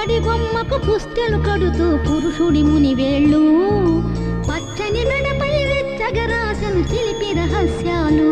పుత్తడి బొమ్మకు పుస్తెలు కడుతూ పురుషుడి మునివేళ్ళు పచ్చని మెడపై వెచ్చగరాసను చిలిపి రహస్యాలు